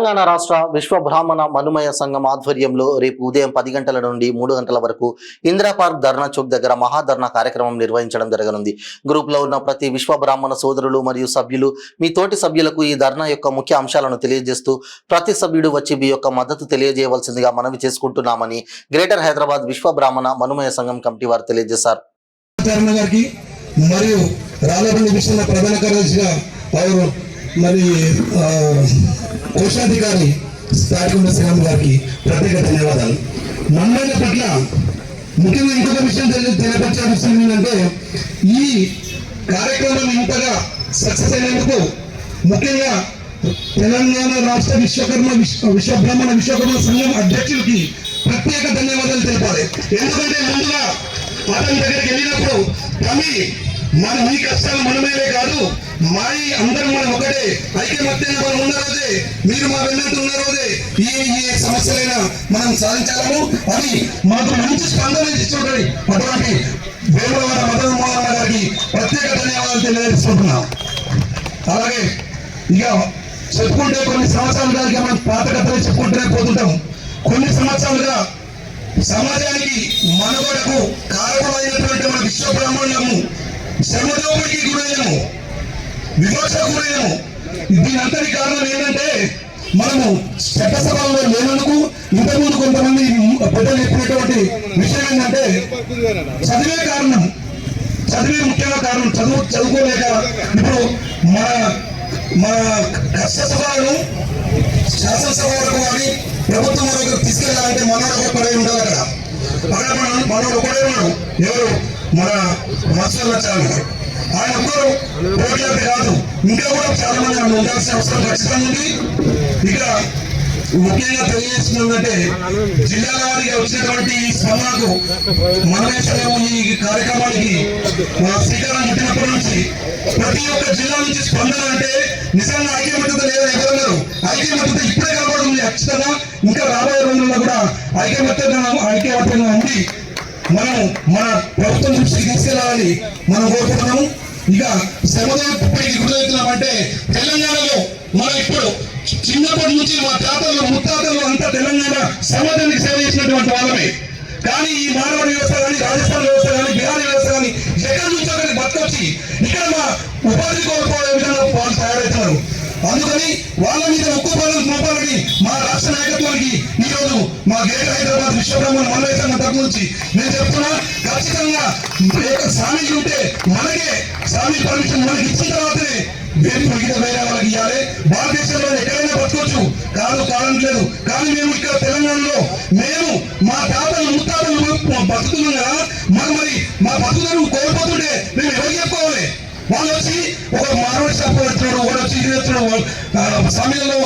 తెలంగాణ రాష్ట్ర విశ్వ బ్రాహ్మణ మనుమయ సంఘం ఆధ్వర్యంలో రేపు ఉదయం 10 గంటల నుండి 3 గంటల వరకు ఇందిరా పార్క్ ధర్నా చౌక్ దగ్గర మహాధర్నా కార్యక్రమం నిర్వహించడం జరగనుంది. గ్రూప్ లో ఉన్న ప్రతి విశ్వ బ్రాహ్మణ సోదరులు మరియు సభ్యులు మీ తోటి సభ్యులకు ఈ ధర్నా యొక్క ముఖ్య అంశాలను తెలియజేస్తూ ప్రతి సభ్యుడు వచ్చి మీ యొక్క మద్దతు తెలియజేయవలసిందిగా మనవి చేసుకుంటున్నామని గ్రేటర్ హైదరాబాద్ విశ్వ బ్రాహ్మణ మనుమయ సంఘం కమిటీ వారు తెలియజేశారు. మరియు రాళ్ళపల్లి విషయంలో ప్రధాన కార్యదర్శిగా మరి కోశాధికారి స్థాయికున్న శ్రీరామ్ గారికి ప్రత్యేక ధన్యవాదాలు. మండలి పట్ల ముఖ్యంగా ఇంకొక విషయం తెలియపరిచే విషయం ఏంటంటే, ఈ కార్యక్రమం ఇంతగా సక్సెస్ అయినందుకు ముఖ్యంగా తెలంగాణ రాష్ట్ర విశ్వబ్రాహ్మణ విశ్వకర్మ సంఘం అధ్యక్షులకి ప్రత్యేక ధన్యవాదాలు తెలపాలి. ఎందుకంటే ముందుగా అతని దగ్గరికి వెళ్ళినప్పుడు మీ కష్టాలు మనమేలే కాదు, మాయి అందరం మనం ఒకటే, ఐక్యమత్యంగా మనం ఉన్న రోజే, మీరు మా వెన్నట్టు ఉన్న రోజే ఏ సమస్యలైనా మనం సాధించాలను అని మాకు మంచి స్పందన ఇచ్చుంటాయి. అటువంటి వేములవాడ మదన్ మోహన్ గారికి ప్రత్యేక ధన్యవాదాలు తెలియజేసుకుంటున్నాం. అలాగే ఇక చెప్పుకుంటే కొన్ని సంవత్సరాలుగా మనం పాత కథలు చెప్పుకుంటూనే పోతుంటాం. కొన్ని సంవత్సరాలుగా సమాజానికి మనుగడకు కారకమైనటువంటి మన విశ్వ బ్రాహ్మణులము శ్రమదోపిడికి గురైనము, విమర్శకు గురైనము. దీనంతటి కారణం ఏంటంటే, మనము చట్టసభలో లేనందుకు ఇంతకుముందు కొంతమంది పెద్దలు చెప్పినటువంటి విషయం ఏంటంటే, చదివే కారణం, చదివే ముఖ్యంగా కారణం, చదువుకోలేక ఇప్పుడు మన కష్టసభలను శాసనసభ వరకు కానీ ప్రభుత్వం వరకు తీసుకెళ్ళాలంటే మనోడు ఒకడే ఉండాలి. అక్కడ మనోడు ఒకడే ఉన్నాడు. ఎవరు? మన మత్స్యాలు ఆయన ఒక్కరు పోటీ కాదు, ఇంకా కూడా చాలా మంది ఆయన ఉండాల్సిన అవసరం ఖచ్చితంగా ఉంది. ఇక ముఖ్యంగా తెలియజేస్తుందంటే, జిల్లాల వారికి వచ్చినటువంటి ఈ స్పందనకు మనమేసలేము ఈ కార్యక్రమానికి శ్రీకారం చుట్టినప్పటి నుంచి ప్రతి ఒక్క జిల్లా నుంచి స్పందన అంటే నిజంగా ఐక్యమత్యత లేదా ఎవరన్నారు. ఐక్యమత్యత ఇప్పుడే కనబడుతుంది. ఖచ్చితంగా ఇంకా రాబోయే రోజుల్లో కూడా ఐక్యమత్యంగా ఉండి మనం మన ప్రభుత్వం దృష్టికి తీసుకెళ్ళాలని మనం కోరుకుంటున్నాము. ఇక శ్రమదోపిడికి గురవుతున్నామంటే, తెలంగాణలో మనం ఇప్పుడు చిన్నప్పటి నుంచి మా తాతలు ముత్తాతలు అంతా తెలంగాణ సమాజానికి సేవ చేసినటువంటి వాళ్ళమే. కానీ ఈ మానవ వ్యవస్థ కానీ, రాజస్థాన్ వ్యవస్థ కానీ, బిహారీ వ్యవస్థ కానీ ఎక్కడ నుంచో కానీ బతకొచ్చి ఇక్కడ మా ఉపాధి కోల్పోయే విధంగా వాళ్ళు తయారవుతున్నారు. అందుకని వాళ్ళ మీద ఉక్కు పనులు మోపాలని మా రాష్ట్ర నాయకత్వానికి ఈరోజు మా గ్రేటర్ హైదరాబాద్ విశ్వబ్రాహ్మణ మనుమయ సంఘం తరపు నుంచి నేను చెప్తున్నా, ఖచ్చితంగా స్వామీజీ ఉంటే మనకే స్వామి పర్మిషన్ మనకి ఇచ్చిన తర్వాతనే మిగతా వేరే వాళ్ళకి ఇవ్వాలి. భారతదేశంలో ఎక్కడైనా బతకొచ్చు, కాదనట్లేదు. కానీ మేము ఇక్కడ తెలంగాణలో మేము మా తాతలు ముత్తాతలు బతుకుతున్నాం కదా, మరి మా బతుకులను కోల్పోతుంటే మేము ఎవరికి చెప్పుకోవాలి? వాళ్ళు వచ్చి ఒక మానవ షాప్ పెడుతున్నాడు, వాడు వచ్చి ఇది చేస్తున్నాడు, సమయంలో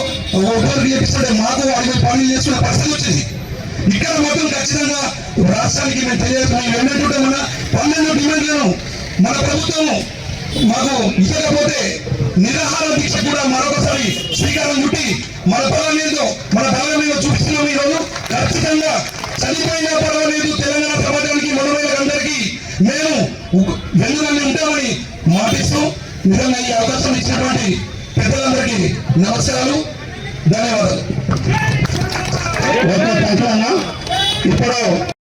ఒకరికి చేపిస్తుంటే మాకు వాళ్ళు పనులు చేస్తున్న పరిస్థితి వచ్చింది. ఇక్కడ మాత్రం ఖచ్చితంగా రాష్ట్రానికి మేము తెలియజేస్తున్నాం. ఏంటంటే మన 12 డిమాండ్లను మన ప్రభుత్వం మాకు ఇవ్వకపోతే నిరాహార దీక్ష కూడా మరొకసారి శ్రీకారం చుట్టి మన బలం మీద చూపిస్తున్నాం. ఈరోజు ఖచ్చితంగా చనిపోయినా పర్వాలేదు, తెలంగాణ సమాజానికి మనోళ్ళందరికీ మేము వెన్నులన్నీ ఉంటామని మాటిస్తూ నిజంగా ఈ అవకాశం ఇచ్చినటువంటి పెద్దలందరికీ నమస్కారాలు, ధన్యవాదాలు. ఇప్పుడు